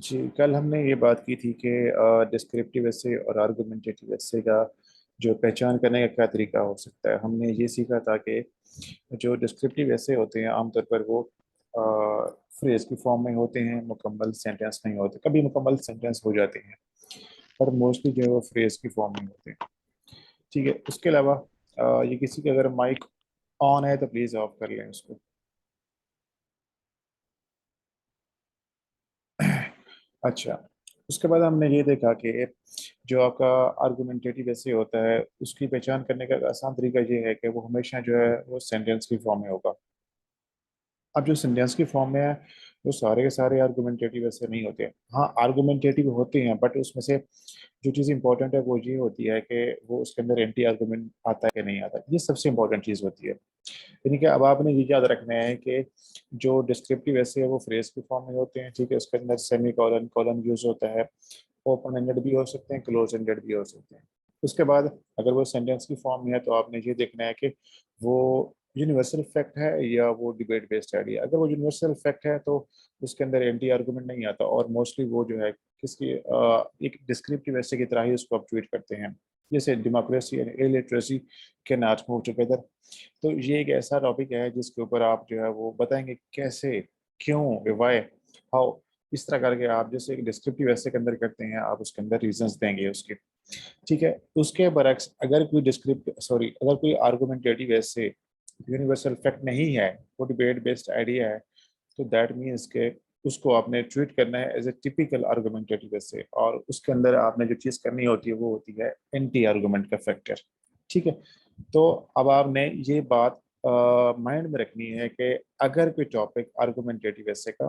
जी, कल हमने ये बात की थी कि डिस्क्रिप्टिव एसे और आर्गुमेंटेटिव एसे का जो पहचान करने का क्या तरीका हो सकता है। हमने ये सीखा था कि जो डिस्क्रिप्टिव एसे होते हैं आमतौर पर वो फ्रेज की फॉर्म में होते हैं, मुकम्मल सेंटेंस नहीं होते। कभी मुकम्मल सेंटेंस हो जाते हैं पर मोस्टली जो है वो फ्रेज की फॉर्म में होते हैं। ठीक है, उसके अलावा ये किसी का अगर माइक ऑन है तो प्लीज़ ऑफ कर लें उसको। अच्छा, उसके बाद हमने ये देखा कि जो आपका आर्गुमेंटेटिव ऐसे होता है उसकी पहचान करने का आसान तरीका ये है कि वो हमेशा जो है वो सेंटेंस की फॉर्म में होगा। अब जो सेंटेंस की फॉर्म में है वो सारे के सारे आर्गुमेंटेटिव ऐसे नहीं होते। हाँ, आर्गुमेंटेटिव होते हैं बट उसमें से जो चीज़ इंपॉर्टेंट है वो ये होती है कि वो उसके अंदर एंटी आर्गुमेंट आता है कि नहीं आता। ये सबसे इंपॉर्टेंट चीज़ होती है। यानी कि अब आपने ये याद रखना है कि जो डिस्क्रिप्टिव ऐसे है वो फ्रेज की फॉर्म में होते हैं। ठीक है, उसके अंदर सेमी कॉलन कॉलन यूज होता है। ओपन एंडेड भी हो सकते हैं, क्लोज एंडेड भी हो सकते हैं। उसके बाद अगर वो सेंटेंस की फॉर्म में है तो आपने ये देखना है कि वो यूनिवर्सल फैक्ट है या वो डिबेट बेस्ड आइडिया। अगर वो यूनिवर्सल फैक्ट है तो उसके अंदर एंटी आर्गुमेंट नहीं आता और मोस्टली वो जो है किसकी एक डिस्क्रिप्टिव ऐसे की तरह ही उसको आप ट्वीट करते हैं। जैसे democracy and illiteracy can not move together. तो ये एक ऐसा टॉपिक है जिसके ऊपर आप जो है वो बताएंगे कैसे, क्यों, वाई, हाउ। इस तरह करके आप जैसे एक डिस्क्रिप्टिव ऐसे के अंदर करते हैं आप उसके अंदर रीजंस देंगे उसके। ठीक है, उसके बरक्स अगर कोई डिस्क्रिप्टिव सॉरी अगर कोई आर्गुमेंटेटिव ऐसे यूनिवर्सल फैक्ट नहीं है, वो डिबेट बेस्ड आइडिया है, तो दैट मीन्स के उसको आपने ट्रीट करना है एज ए टिपिकल आर्गुमेंटेटिव ऐसे। और उसके अंदर आपने जो चीज़ करनी होती है वो होती है एंटी आर्गुमेंट का फैक्टर। ठीक है, तो अब आपने ये बात माइंड में रखनी है कि अगर कोई टॉपिक आर्गुमेंटेटिव ऐसे का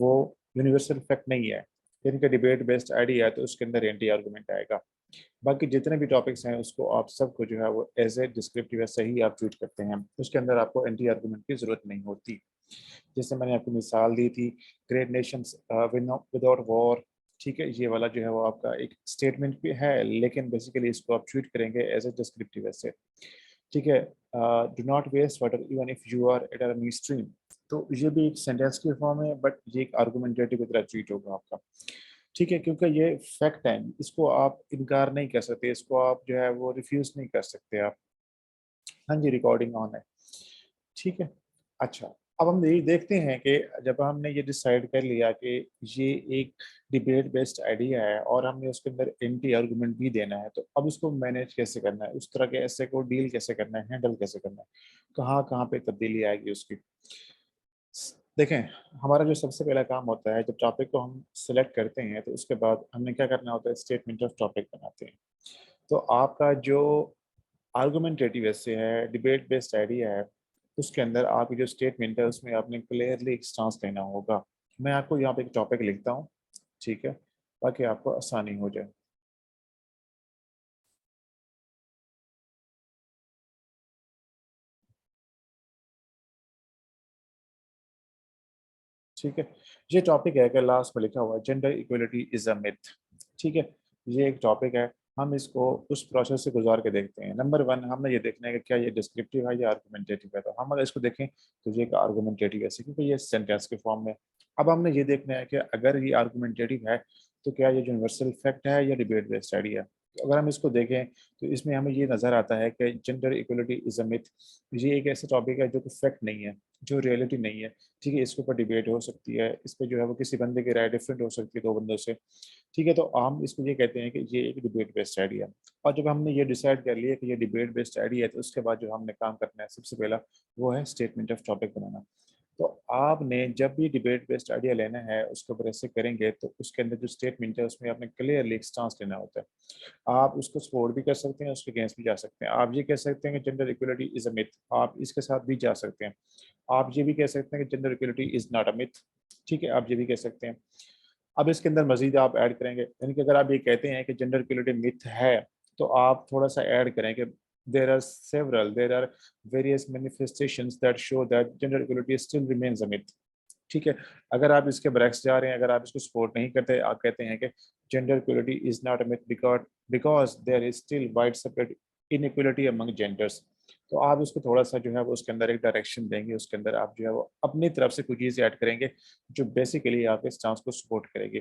वो यूनिवर्सल फैक्ट नहीं है, इनका डिबेट बेस्ड आइडिया है, तो उसके अंदर एंटी आर्गुमेंट आएगा। बाकी जितने भी टॉपिक्स हैं उसको आप सबको जो है वो एज ए डिस्क्रिप्टिव ऐसे ही आप ट्रीट करते हैं, उसके अंदर आपको एंटी आर्गुमेंट की जरूरत नहीं होती। जैसे मैंने आपको मिसाल दी थी, ग्रेट नेशंस विदाउट वॉर। ठीक है, ये वाला जो है वो आपका एक स्टेटमेंट भी है लेकिन बेसिकली इसको आप ट्रीट करेंगे एज ए डिस्क्रिप्टिव ऐसे। ठीक है, do not waste water even if you are at a stream. तो ये भी एक सेंटेंस की फॉर्म है बट ये एक आर्गुमेंटेटिव की तरह ट्रीट होगा आपका। ठीक है, क्योंकि ये फैक्ट है, इसको आप इनकार नहीं कर सकते, इसको आप जो है वो रिफ्यूज नहीं कर सकते आप। हाँ जी, रिकॉर्डिंग ऑन है। ठीक है, अच्छा। अब हम यही देखते हैं कि जब हमने ये डिसाइड कर लिया कि ये एक डिबेट बेस्ड आइडिया है और हमने उसके अंदर एंटी आर्गुमेंट भी देना है, तो अब उसको मैनेज कैसे करना है, उस तरह के ऐसे को डील कैसे करना है, हैंडल कैसे करना है, कहाँ कहाँ पे तब्दीली आएगी उसकी। देखें, हमारा जो सबसे पहला काम होता है जब टॉपिक को हम सिलेक्ट करते हैं तो उसके बाद हमने क्या करना होता है, स्टेटमेंट ऑफ टॉपिक बनाते हैं। तो आपका जो आर्गुमेंटेटिव ऐसे है, डिबेट बेस्ड आइडिया है, उसके अंदर आपकी जो स्टेटमेंट है उसमें आपने क्लियरली एक स्टांस लेना होगा। मैं आपको यहाँ पे एक टॉपिक लिखता हूँ, ठीक है, ताकि आपको आसानी हो जाए। ठीक है, ये टॉपिक है कि लास्ट में लिखा हुआ है gender equality is a myth. ठीक है, ये एक टॉपिक है। हम इसको उस प्रोसेस से गुजार के देखते हैं। नंबर वन, हमने ये देखना है कि क्या ये डिस्क्रिप्टिव है या आर्गुमेंटेटिव है। तो हम अगर इसको देखें तो ये एक आर्गुमेंटेटिव है क्योंकि ये सेंटेंस के फॉर्म में। अब हमने ये देखना है कि अगर ये आर्गुमेंटेटिव है तो क्या ये यूनिवर्सल फैक्ट है या डिबेट बेस्ड आइडिया। तो अगर हम इसको देखें तो इसमें हमें ये नज़र आता है कि gender equality is a myth, ये एक ऐसा टॉपिक है जो कि फैक्ट नहीं है, जो रियलिटी नहीं है। ठीक है, इसके ऊपर डिबेट हो सकती है, इस पर जो है वो किसी बंदे की राय डिफरेंट हो सकती है दो बंदों से। ठीक है, तो हम इसको ये कहते हैं कि ये एक डिबेट बेस्ड आइडिया। और जब हमने ये डिसाइड कर लिया कि ये डिबेट बेस्ड आइडिया है तो उसके बाद जो हमने काम करना है सबसे पहला वो है स्टेटमेंट ऑफ टॉपिक बनाना। तो आपने जब भी डिबेट बेस्ड आइडिया लेना है उसके ऊपर ऐसे करेंगे तो उसके अंदर जो स्टेटमेंट है उसमें आपने क्लियरली एक स्टांस लेना होता है। आप उसको सपोर्ट भी कर सकते हैं, उसके अगेंस्ट भी जा सकते हैं। आप ये कह सकते हैं कि gender equality is a myth, आप इसके साथ भी जा सकते हैं। आप ये भी कह सकते हैं कि gender equality is not a myth. ठीक है, आप ये भी कह सकते हैं। अब इसके अंदर मजीद आप ऐड करेंगे, यानी कि अगर आप ये कहते हैं कि जेंडर इक्वलिटी मिथ है तो आप थोड़ा सा ऐड करें कि there are various manifestations that show that gender equality still remains a myth. ठीक है, अगर आप इसके ब्रैक्स जा रहे हैं, अगर आप इसको सपोर्ट नहीं करते, आप कहते हैं कि gender equality is not a myth because because there is still wide separate inequality among genders. तो आप उसको थोड़ा सा जो है वो उसके अंदर एक डायरेक्शन देंगे, उसके अंदर आप जो है वो अपनी तरफ से कुछ चीज़ ऐड करेंगे जो बेसिकली आपके स्टांस को सपोर्ट करेगी।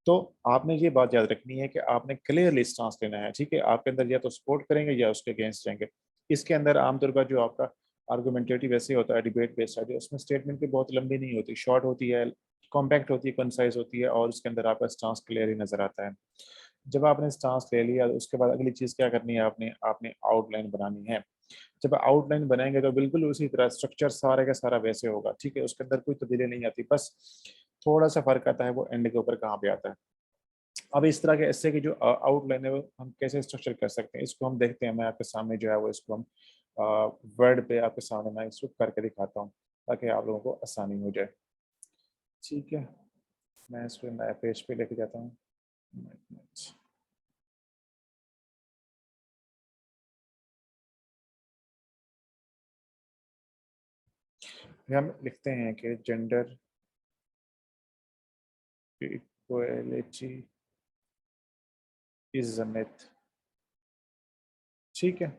तो आपने ये बात याद रखनी है कि आपने क्लियरली स्टांस लेना है, ठीक है? आपके अंदर या तो सपोर्ट करेंगे या उसके अगेंस्ट जाएंगे। इसके अंदर आमतौर पर जो आपका आर्गुमेंटेटिव ऐसे होता है, डिबेट बेस्ड आइडिया, उसमें स्टेटमेंट भी बहुत लंबी नहीं होती, शॉर्ट होती है, कॉम्पैक्ट होती है, कंसाइज होती है, और उसके अंदर आपका स्टांस क्लियर ही नजर आता है। जब आपने स्टांस ले लिया, उसके बाद अगली चीज़ क्या करनी है, आपने आपने आउटलाइन बनानी है। जब आउटलाइन बनाएंगे तो बिल्कुल उसी तरह स्ट्रक्चर सारे का सारा वैसे होगा, ठीक है? उसके अंदर कोई तब्दीली नहीं आती, बस थोड़ा सा फर्क आता है वो एंड के ऊपर कहाँ पे आता है। अब इस तरह के ऐसे की जो आउटलाइन है वो हम कैसे स्ट्रक्चर कर सकते हैं, इसको हम देखते हैं। मैं आपके सामने जो है वो इसको हम वर्ड पे आपके सामने मैं इसको करके दिखाता हूँ ताकि आप लोगों को आसानी हो जाए। ठीक है, मैं इसको नया पेज पे लेके जाता हूँ। हम लिखते हैं कि gender equality is a myth. ठीक है,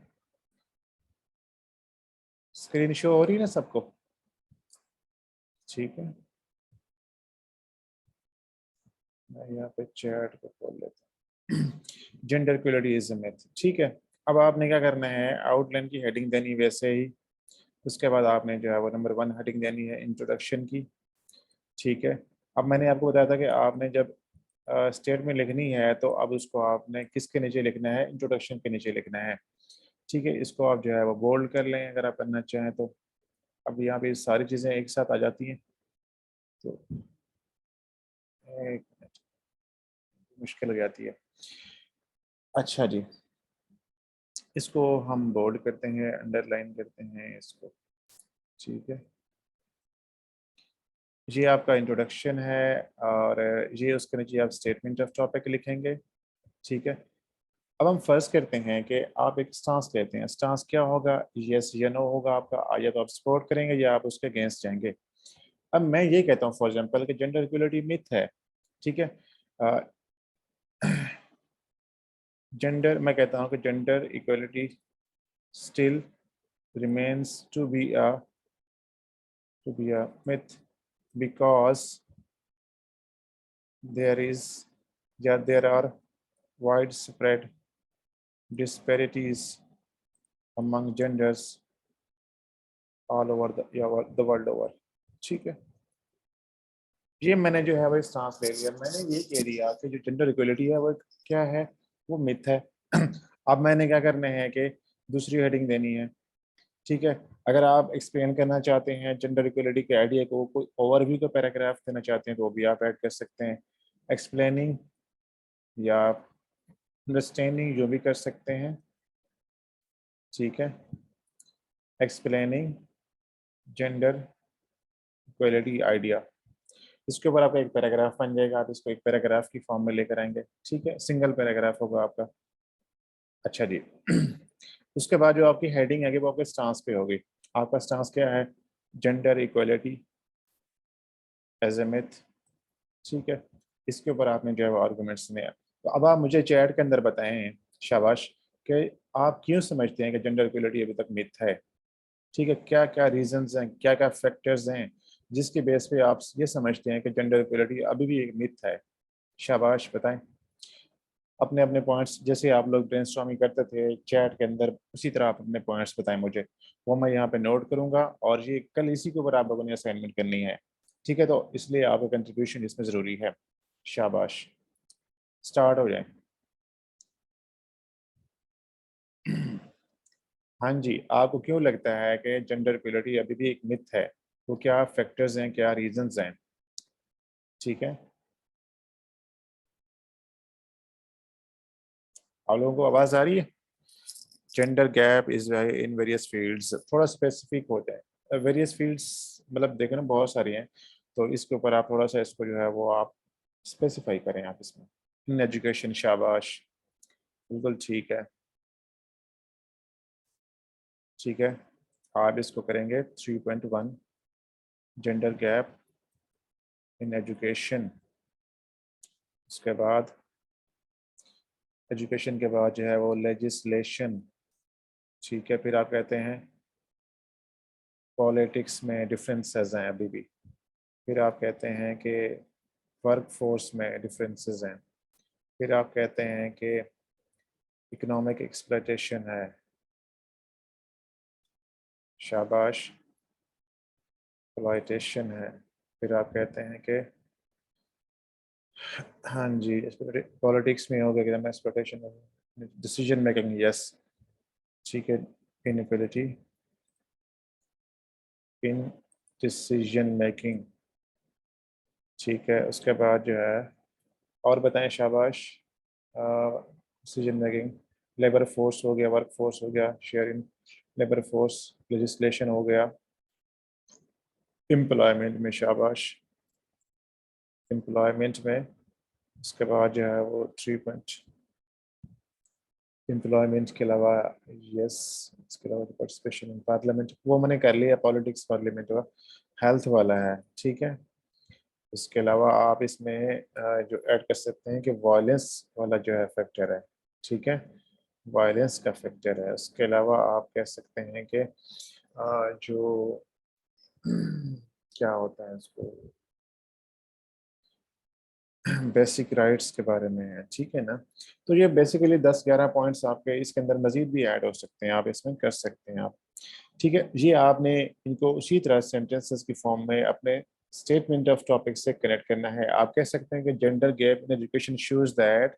स्क्रीन शो हो रही है ना सबको? ठीक है, मैं यहाँ पे चैट को खोल लेता हूँ। Gender equality is a myth, ठीक है। अब आपने क्या करना है, आउटलाइन की हेडिंग देनी वैसे ही। उसके बाद आपने जो है वो नंबर 1 हेडिंग देनी है इंट्रोडक्शन की। ठीक है, अब मैंने आपको बताया था कि आपने जब स्टेटमेंट लिखनी है तो अब उसको आपने किसके नीचे लिखना है, इंट्रोडक्शन के नीचे लिखना है। ठीक है, इसको आप जो है वो बोल्ड कर लें अगर आप करना चाहें तो। अब यहाँ पे सारी चीज़ें एक साथ आ जाती हैं, तो एक मिनट, मुश्किल हो जाती है। अच्छा जी, इसको हम बोल्ड करते हैं, अंडरलाइन करते हैं इसको। ठीक है, ये आपका इंट्रोडक्शन है, और ये उसके नीचे आप स्टेटमेंट ऑफ टॉपिक लिखेंगे। ठीक है, अब हम फर्ज करते हैं कि आप एक स्टांस लेते हैं। स्टांस क्या होगा, यस या नो होगा आपका, या तो आप सपोर्ट करेंगे या आप उसके अगेंस्ट जाएंगे। अब मैं ये कहता हूँ फॉर एग्जांपल कि जेंडर इक्वलिटी मिथ है, ठीक है। जेंडर, मैं कहता हूँ कि gender equality still remains to be a myth because there is yeah there are widespread disparities among genders all over the world over। ठीक है, ये मैंने जो है वो स्टांस ले लिया, मैंने ये कह दिया कि जो जेंडर इक्वलिटी है वो क्या है, वो मिथ है। अब मैंने क्या करना है कि दूसरी हेडिंग देनी है। ठीक है, अगर आप एक्सप्लेन करना चाहते हैं जेंडर इक्वलिटी के आइडिया को, कोई ओवरव्यू का पैराग्राफ देना चाहते हैं तो वो भी आप ऐड कर सकते हैं। एक्सप्लेनिंग या अंडरस्टैंडिंग जो भी कर सकते हैं। ठीक है, एक्सप्लेनिंग जेंडर इक्वलिटी आइडिया, इसके ऊपर आपका एक पैराग्राफ बन जाएगा। आप इसको एक पैराग्राफ की फॉर्म में लेकर आएंगे। ठीक है, सिंगल पैराग्राफ होगा आपका। अच्छा जी। उसके बाद जो आपकी हेडिंग है वो आपके स्टांस पे होगी। आपका स्टांस क्या है, gender equality as a myth. ठीक है, इसके ऊपर आपने जो है वो आर्गूमेंट्स में। तो अब आप मुझे चैट के अंदर बताएं, शाबाश, कि आप क्यों समझते हैं कि जेंडर इक्वलिटी अभी तक मिथ है। ठीक है, क्या क्या रीजंस हैं, क्या क्या फैक्टर्स हैं जिसके बेस पे आप ये समझते हैं कि जेंडर इक्वलिटी अभी भी एक मिथ है। शाबाश, बताएं अपने अपने पॉइंट्स, जैसे आप लोग ब्रेनस्टॉर्मिंग करते थे चैट के अंदर, उसी तरह आप अपने पॉइंट्स बताएं मुझे। वो मैं यहाँ पे नोट करूंगा, और ये कल इसी के ऊपर आप लोगों ने असाइनमेंट करनी है। ठीक है, तो इसलिए आपका कंट्रीब्यूशन इसमें ज़रूरी है। शाबाश, स्टार्ट हो जाए। हाँ जी, आपको क्यों लगता है कि जेंडर इक्वलिटी अभी भी एक मिथ है? तो क्या फैक्टर्स हैं, क्या रीजंस हैं? ठीक है, आप लोगों को आवाज़ आ रही है? Gender gap is in various fields, थोड़ा स्पेसिफिक हो जाए। वेरियस फील्ड्स मतलब देखो ना, बहुत सारी हैं, तो इसके ऊपर आप थोड़ा सा इसको जो है वो आप स्पेसिफाई करें आप इसमें। इन एजुकेशन, शाबाश, बिल्कुल ठीक है। ठीक है, आप इसको करेंगे 3.1, जेंडर गैप इन एजुकेशन। उसके बाद एजुकेशन के बाद जो है वो लेजिस्लेशन। ठीक है, फिर आप कहते हैं पॉलिटिक्स में डिफरेंसेस हैं अभी भी। फिर आप कहते हैं कि वर्क फोर्स में डिफरेंसेस हैं। फिर आप कहते हैं कि इकोनॉमिक एक्सप्लॉयटेशन है। शाबाश। एक्सप्लॉयटेशन है। फिर आप कहते हैं कि हाँ जी, पॉलिटिक्स में हो गया कि एक्सप्लॉयटेशन, डिसीजन मेकिंग, यस, ठीक है, इनइक्वालिटी इन डिसीजन मेकिंग, ठीक है। उसके बाद जो है और बताएं, शाबाश। डिसीजन मेकिंग, लेबर फोर्स हो गया, वर्क फोर्स हो गया, share in labour force, legislation हो गया, एम्प्लॉयमेंट में, शाबाश, एम्प्लॉयमेंट में। उसके बाद जो है वो 3 पॉइंट एम्प्लॉयमेंट के अलावा, यस, इसके अलावा पार्टिसिपेशन इन पार्लियामेंट, वो मैंने कर लिया, पॉलिटिक्स पार्लियामेंट का। हेल्थ वाला है, ठीक है। इसके अलावा आप इसमें जो ऐड कर सकते हैं कि वायलेंस वाला जो है फैक्टर है, ठीक है, वायलेंस का फैक्टर है। उसके अलावा आप कह सकते हैं कि जो क्या होता है इसको, बेसिक राइट्स के बारे में है, ठीक है ना। तो ये बेसिकली 10-11 पॉइंट्स आपके इसके अंदर मजीद भी ऐड हो सकते हैं, आप इसमें कर सकते हैं आप, ठीक है। ये आपने इनको उसी तरह सेंटेंसेस की फॉर्म में अपने स्टेटमेंट ऑफ टॉपिक से कनेक्ट करना है। आप कह सकते हैं कि gender gap in education shows that,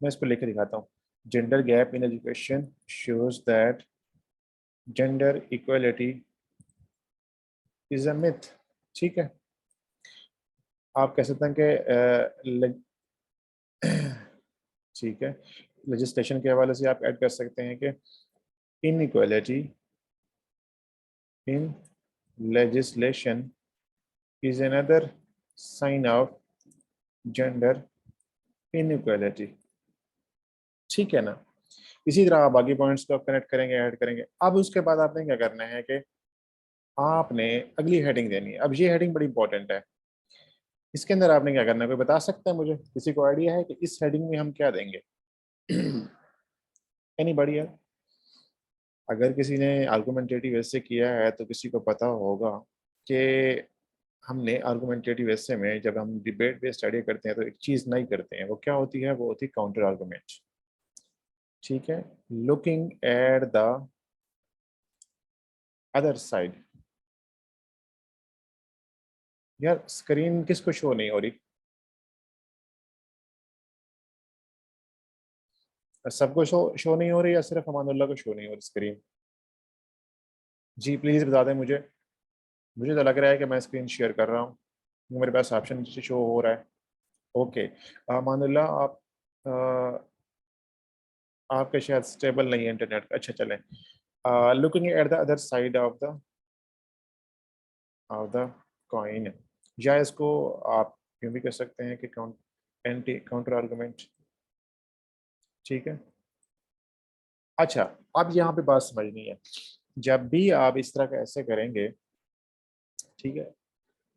मैं इसको लिख के दिखाता हूँ, gender gap in education shows that gender equality is a myth, ठीक है। आप कह सकते हैं कि ठीक है, लेजिस्लेशन के हवाले से आप ऐड कर सकते हैं कि inequality in legislation is another sign of gender inequality, ठीक है ना। इसी तरह आप बाकी पॉइंट्स को कनेक्ट करेंगे, ऐड करेंगे। अब उसके बाद आपने क्या करना है कि आपने अगली हेडिंग देनी है। अब ये हेडिंग बड़ी इंपॉर्टेंट है। इसके अंदर आपने क्या करना है, कोई बता सकता है मुझे, किसी को आइडिया है कि इस हेडिंग में हम क्या देंगे? एनी बढ़िया, अगर किसी ने आर्गुमेंटेटिव ऐसे किया है तो किसी को पता होगा कि हमने आर्गुमेंटेटिव ऐसे में जब हम डिबेट बेस्ड स्टडी करते हैं तो एक चीज़ नहीं करते हैं, वो क्या होती है? वो होती है काउंटर आर्गुमेंट, ठीक है। Looking at the other side. यार स्क्रीन किसको शो नहीं हो रही? सबको शो नहीं हो रही या सिर्फ अमानुल्लाह को शो नहीं हो रही स्क्रीन? जी प्लीज़ बता दें मुझे। मुझे तो लग रहा है कि मैं स्क्रीन शेयर कर रहा हूँ, मेरे पास ऑप्शन शो हो रहा है। ओके, अमानुल्लाह आप आपके शायद स्टेबल नहीं है इंटरनेट, अच्छा चलें। Looking at the other side of the coin, या इसको आप यूँ भी कह सकते हैं कि एंटी काउंटर आर्गुमेंट, ठीक है। अच्छा, अब यहाँ पे बात समझनी है। जब भी आप इस तरह का ऐसे करेंगे, ठीक है,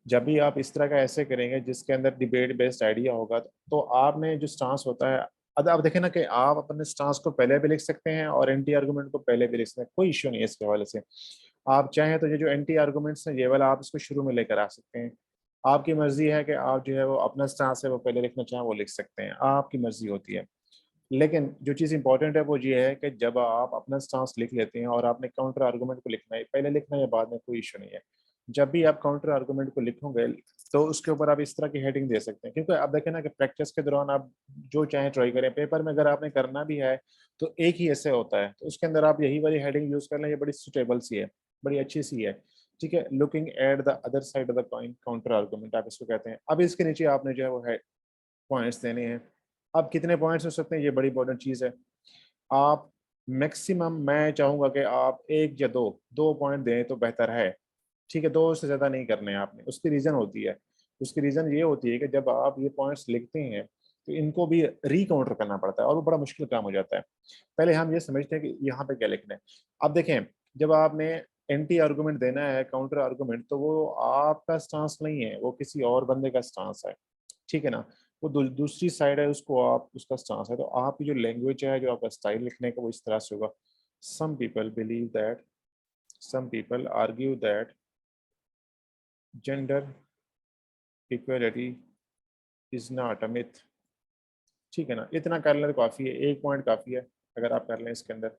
जब भी आप इस तरह का ऐसे करेंगे जिसके अंदर डिबेट बेस्ड आइडिया होगा, तो आपने जो स्टांस होता है, अब आप देखें ना कि आप अपने स्टांस को पहले भी लिख सकते हैं और एंटी आर्गुमेंट को पहले भी लिख सकते हैं, कोई इश्यू नहीं है इसके हवाले से। आप चाहें तो ये जो एंटी आर्गुमेंट्स हैं ये वाला आप इसको शुरू में लेकर आ सकते हैं। आपकी मर्जी है कि आप जो है वो अपना स्टांस है वो पहले लिखना चाहें वो लिख सकते हैं, आपकी मर्जी होती है। लेकिन जो चीज़ इंपॉर्टेंट है वो ये है कि जब आप अपना स्टांस लिख लेते हैं और आपने काउंटर आर्गुमेंट को लिखना है, पहले लिखना है या बाद में, कोई इशू नहीं है। जब भी आप काउंटर आर्गुमेंट को लिखोगे तो उसके ऊपर आप इस तरह की हेडिंग दे सकते हैं, क्योंकि आप देखें ना कि प्रैक्टिस के दौरान आप जो चाहें ट्राई करें, पेपर में अगर आपने करना भी है तो एक ही ऐसे होता है, तो उसके अंदर आप यही वाली हेडिंग यूज कर लें, ये बड़ी सुटेबल सी है, बड़ी अच्छी सी है, ठीक है। Looking at the other side of the coin, counter argument आप इसको कहते हैं। अब इसके नीचे आपने जो है वो है पॉइंट्स देने हैं। अब कितने पॉइंट्स हो सकते हैं, ये बड़ी इंपॉर्टेंट चीज़ है। आप मैक्सिमम, मैं चाहूँगा कि आप एक या दो दो पॉइंट दें तो बेहतर है, ठीक है। दो से ज़्यादा नहीं करने हैं आपने। उसकी रीज़न होती है, उसकी रीज़न ये होती है कि जब आप ये पॉइंट्स लिखते हैं तो इनको भी रिकाउंटर करना पड़ता है और वो बड़ा मुश्किल काम हो जाता है। पहले हम ये समझते हैं कि यहाँ पे क्या लिखना है। अब देखें, जब आपने एंटी आर्गुमेंट देना है, काउंटर आर्गुमेंट, तो वो आपका स्टांस नहीं है, वो किसी और बंदे का स्टांस है, ठीक है ना। वो दूसरी साइड है, उसको आप उसका स्टांस है, तो आपकी जो लैंग्वेज है, जो आपका स्टाइल लिखने का, वो इस तरह से होगा। Some people believe that, some people argue that gender equality is not a myth. ठीक है ना, इतना कर लें तो काफ़ी है, एक पॉइंट काफ़ी है अगर आप कर लें इसके अंदर।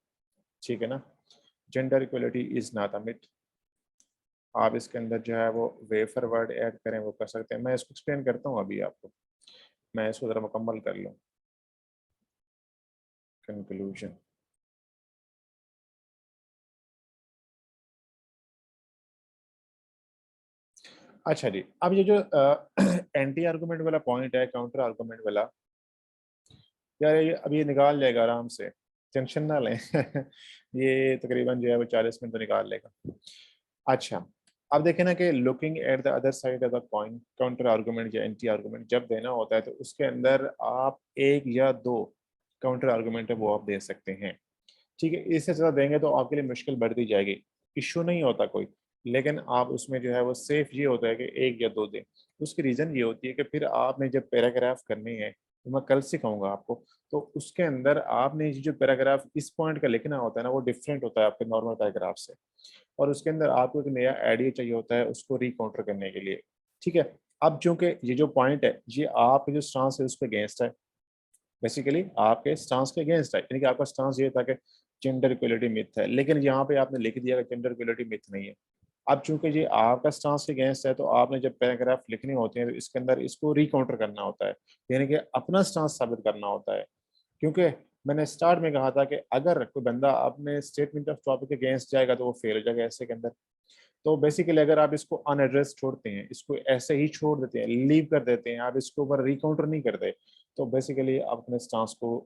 ठीक है ना, gender equality is not a myth. आप इसके अंदर जो है वो वे फॉरवर्ड ऐड करें वो कर सकते हैं। मैं इसको एक्सप्लेन करता हूँ अभी आपको, मैं इसको ज़रा मुकम्मल कर लूँ। कंक्लूजन। अच्छा जी, अब ये जो एंटी आर्गूमेंट वाला पॉइंट है, काउंटर आर्गूमेंट वाला, यार ये अब ये निकाल लेगा आराम से, टेंशन ना लें। ये तकरीबन जो है वो 40 मिनट तो निकाल लेगा। अच्छा, अब देखें ना कि looking at the other side of the coin, counter argument या एंटी आर्गूमेंट जब देना होता है तो उसके अंदर आप एक या दो काउंटर आर्गूमेंट है वो आप दे सकते हैं। ठीक है, इससे ज़्यादा देंगे तो आपके लिए मुश्किल बढ़ती जाएगी। इश्यू नहीं होता कोई, लेकिन आप उसमें जो है वो सेफ ये होता है कि एक या दो दें। उसकी रीज़न ये होती है कि फिर आपने जब पैराग्राफ करनी है, तो मैं कल सिखाऊंगा आपको, तो उसके अंदर आपने ये जो पैराग्राफ इस पॉइंट का लिखना होता है ना, वो डिफरेंट होता है आपके नॉर्मल पैराग्राफ से, और उसके अंदर आपको एक नया आइडिया चाहिए होता है उसको रिकाउंटर करने के लिए। ठीक है, अब चूंकि ये जो पॉइंट है ये आपके जो स्टांस है उसके अगेंस्ट है, बेसिकली आपके स्टांस के अगेंस्ट है, यानी कि आपका स्टांस ये था कि जेंडर इक्वलिटी मिथ है, लेकिन यहाँ पे आपने लिख दिया कि जेंडर इक्वलिटी मिथ नहीं है। अब चूंकि ये आपका स्टांस के अगेंस्ट है, तो आपने जब पैराग्राफ लिखने होते हैं तो इसके अंदर इसको रिकाउंटर करना होता है, यानी कि अपना स्टांस साबित करना होता है। क्योंकि मैंने स्टार्ट में कहा था कि अगर कोई बंदा अपने स्टेटमेंट ऑफ टॉपिक के अगेंस्ट जाएगा तो वो फेल हो जाएगा ऐसे के अंदर। तो बेसिकली अगर आप इसको अनएड्रेस छोड़ते हैं, इसको ऐसे ही छोड़ देते हैं, लीव कर देते हैं, आप इसके ऊपर रिकाउंटर नहीं करते, तो बेसिकली आप अपने स्टांस को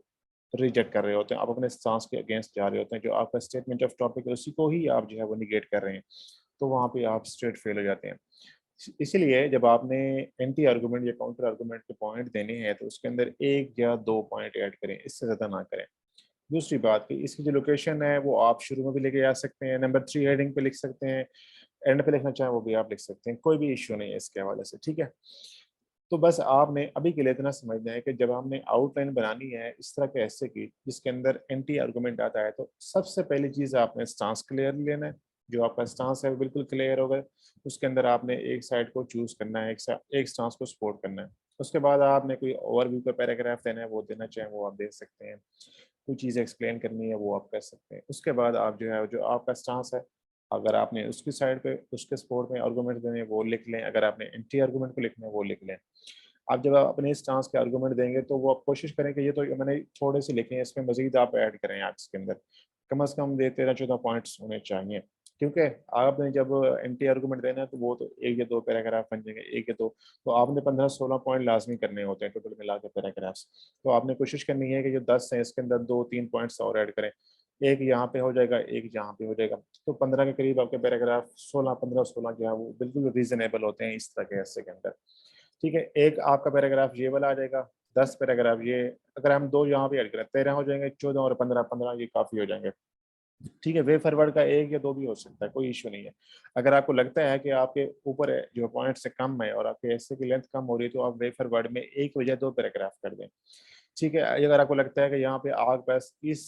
रिजेक्ट कर रहे होते हैं, आप अपने स्टांस के अगेंस्ट जा रहे होते हैं, जो आपका स्टेटमेंट ऑफ टॉपिक है उसी को ही आप जो है वो निगेट कर रहे हैं, तो वहाँ पे आप स्ट्रेट फेल हो जाते हैं। इसीलिए जब आपने एंटी आर्गूमेंट या काउंटर आर्गूमेंट के पॉइंट देने हैं तो उसके अंदर एक या दो पॉइंट ऐड करें, इससे ज़्यादा ना करें। दूसरी बात कि इसकी जो लोकेशन है वो आप शुरू में भी लेके आ सकते हैं, नंबर 3 हेडिंग पे लिख सकते हैं, एंड पे लिखना चाहें वो भी आप लिख सकते हैं, कोई भी इश्यू नहीं है इसके हवाले से। ठीक है, तो बस आपने अभी के लिए इतना समझना है कि जब हमने आउटलाइन बनानी है इस तरह के ऐसे की जिसके अंदर एंटी आर्गूमेंट आता है, तो सबसे पहली चीज़ आपने स्टांस क्लियर लेना है। जो आपका स्टांस है वो बिल्कुल क्लियर होगा, उसके अंदर आपने एक साइड को चूज करना है, एक स्टांस को सपोर्ट करना है। उसके बाद आपने कोई ओवरव्यू का पैराग्राफ देना है वो देना चाहें वो आप दे सकते हैं, कोई चीज़ एक्सप्लेन करनी है वो आप कर सकते हैं। उसके बाद आप जो है जो आपका स्टांस है, अगर आपने उसकी साइड पे उसके सपोर्ट में आर्गूमेंट देने हैं वो लिख लें, अगर आपने एंटी आर्गूमेंट को लिखना है वो लिख लें। आप जब आप अपने स्टांस के आर्गूमेंट देंगे तो वो आप कोशिश करें कि ये तो मैंने थोड़े से लिखे हैं, इसमें मजीद आप ऐड करें, आप इसके अंदर कम से कम 13-14 पॉइंट्स होने चाहिए। क्योंकि आपने जब एंटी आर्गूमेंट देना है तो वो तो एक या दो पैराग्राफ बन जाएंगे, एक या दो, तो आपने 15-16 पॉइंट लाजमी करने होते हैं टोटल मिला के पैराग्राफ्स। तो आपने कोशिश करनी है कि जो 10 है इसके अंदर 2-3 पॉइंट्स और ऐड करें, एक यहाँ पे हो जाएगा, एक यहाँ पे हो जाएगा, तो 15 के करीब आपके पैराग्राफ 16-15-16 जो है वो बिल्कुल रीजनेबल होते हैं इस तरह के हिस्से के अंदर। ठीक है, एक आपका पैराग्राफ ये वाला आ जाएगा, 10 पैराग्राफ ये, अगर हम दो यहाँ पे ऐड करें 13 हो जाएंगे, 14 और 15-15 ये काफ़ी हो जाएंगे। ठीक है, वे फॉरवर्ड का एक या दो भी हो सकता है, कोई इशू नहीं है। अगर आपको लगता है कि आपके ऊपर जो पॉइंट से कम है और आपके ऐसे की लेंथ कम हो रही है तो आप वे फॉरवर्ड में एक वजह दो पैराग्राफ कर दें। ठीक है, अगर आपको लगता है कि यहाँ पे आपके पास इस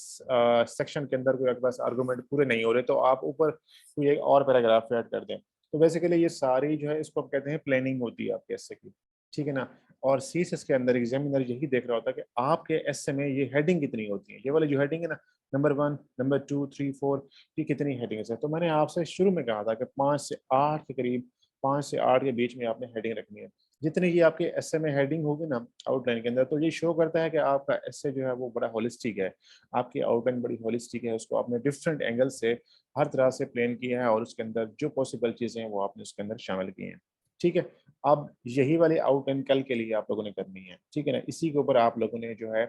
सेक्शन के अंदर कोई आपके पास आर्गूमेंट पूरे नहीं हो रहे तो आप ऊपर कोई एक और पैराग्राफ ऐड कर दें। तो बेसिकली ये सारी जो है इसको आप कहते हैं प्लानिंग होती है आपके एस्से की। ठीक है ना, और सीएसएस के अंदर एग्जामिनर यही देख रहा होता है कि आपके एस्से में ये हेडिंग कितनी होती है, ये वाली जो हेडिंग है ना, नंबर 1, नंबर 2, 3, 4, ये कितनी हेडिंग्स है। तो मैंने आपसे शुरू में कहा था कि 5 से 8 के करीब, 5 से 8 के बीच में आपने हेडिंग रखनी है। जितनी ये आपके एस्से में हेडिंग होगी ना आउटलाइन के अंदर, तो ये शो करता है कि आपका एस्से जो है वो बड़ा होलिस्टिक है, आपकी आउटलाइन बड़ी होलिस्टिक है, उसको आपने डिफरेंट एंगल से हर तरह से प्लान किया है और उसके अंदर जो पॉसिबल चीज़ें हैं वो आपने उसके अंदर शामिल की हैं। ठीक है, अब यही वाली आउटलाइन कल के लिए आप लोगों ने करनी है। ठीक है ना, इसी के ऊपर आप लोगों ने जो है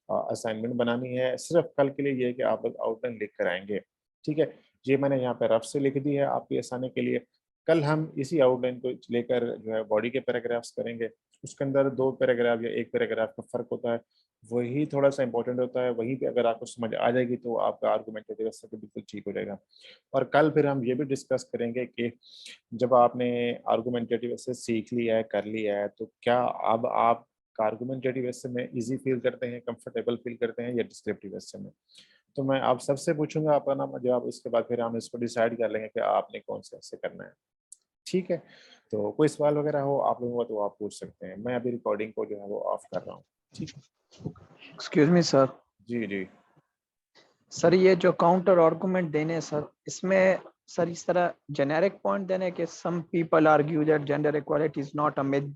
असाइनमेंट बनानी है, सिर्फ कल के लिए ये है कि आप लोग आउटलाइन लिख कर आएंगे। ठीक है, ये मैंने यहाँ पे रफ से लिख दी है आपकी आसानी के लिए। कल हम इसी आउटलाइन को लेकर जो है बॉडी के पैराग्राफ्स करेंगे, उसके अंदर दो पैराग्राफ या एक पैराग्राफ का फर्क होता है, वही थोड़ा सा इंपॉर्टेंट होता है, वहीं पे अगर आपको समझ आ जाएगी तो आपका आर्गूमेंटेटिव रास्ता तो बिल्कुल ठीक हो जाएगा। और कल फिर हम ये भी डिस्कस करेंगे कि जब आपने आर्गुमेंटेटिव ऐसे सीख लिया है, कर लिया है, तो क्या अब आप आर्गुमेंटेटिव ऐसे में इजी फील करते हैं, कंफर्टेबल फील करते हैं या डिस्क्रिप्टिव ऐसे में? तो मैं आप सबसे पूछूंगा अपना नाम जवाब, इसके बाद फिर हम इसको डिसाइड कर लेंगे कि आपने कौन से ऐसे करना है। ठीक है, तो कोई सवाल वगैरह हो आप लोगों का तो आप पूछ सकते हैं। मैं अभी रिकॉर्डिंग को जो है वो ऑफ कर रहा हूँ। ठीक है। Excuse me sir. जी जी। सर ये जो काउंटर आर्गुमेंट देने हैं सर, इसमें सर इस तरह जेनेरिक पॉइंट देने कि some people argue that gender equality is not a myth,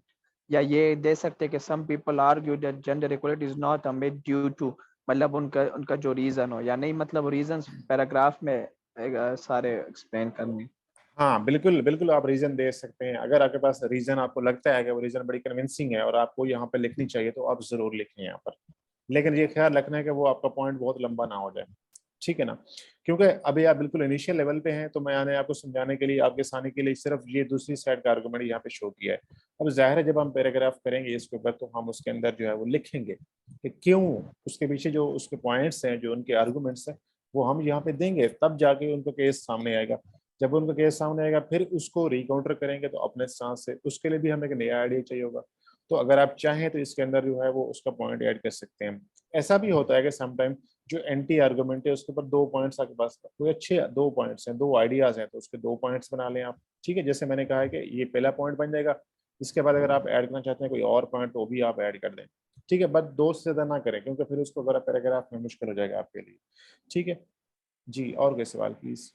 या ये दे सकते हैं कि some people argue that gender equality is not a myth due to, मतलब उनका उनका जो रीजन हो, या नहीं मतलब रीजंस पैराग्राफ में सारे एक्सप्लेन करने। हाँ बिल्कुल बिल्कुल, आप रीजन दे सकते हैं। अगर आपके पास रीजन आपको लगता है कि वो रीजन बड़ी कन्विंसिंग है और आपको यहाँ पे लिखनी चाहिए तो आप जरूर लिखें यहाँ पर। लेकिन ये ख्याल रखना है कि वो आपका पॉइंट बहुत लंबा ना हो जाए। ठीक है ना। क्योंकि अभी आप बिल्कुल इनिशियल लेवल पे हैं, तो मैंने आपको समझाने के लिए, आपके सामने के लिए सिर्फ ये दूसरी साइड का आर्गुमेंट यहाँ पे शो किया है। अब जाहिर है जब हम पैराग्राफ करेंगे इसके ऊपर तो हम उसके अंदर जो है वो लिखेंगे कि क्यों, उसके पीछे जो उसके पॉइंट्स हैं, जो उनके आर्गुमेंट्स हैं, वो हम यहाँ पे देंगे, तब जाके उनका केस सामने आएगा। जब उनका केस सामने आएगा फिर उसको रिकाउंटर करेंगे तो अपने सांस से, उसके लिए भी हमें एक नया आइडिया चाहिए होगा। तो अगर आप चाहें तो इसके अंदर जो है वो उसका पॉइंट ऐड कर सकते हैं। ऐसा भी होता है कि समटाइम जो एंटी आर्गुमेंट है उसके ऊपर दो पॉइंट्स आपके पास, कोई अच्छे दो पॉइंट्स हैं, दो आइडियाज हैं, तो उसके दो पॉइंट्स बना लें आप। ठीक है, जैसे मैंने कहा है कि ये पहला पॉइंट बन जाएगा। इसके बाद अगर आप ऐड करना चाहते हैं कोई और पॉइंट तो वो भी आप ऐड कर दें। ठीक है, बस दो से ज्यादा ना करें क्योंकि फिर उसको अगर पैराग्राफ में मुश्किल हो जाएगा आपके लिए। ठीक है जी, और कोई सवाल प्लीज।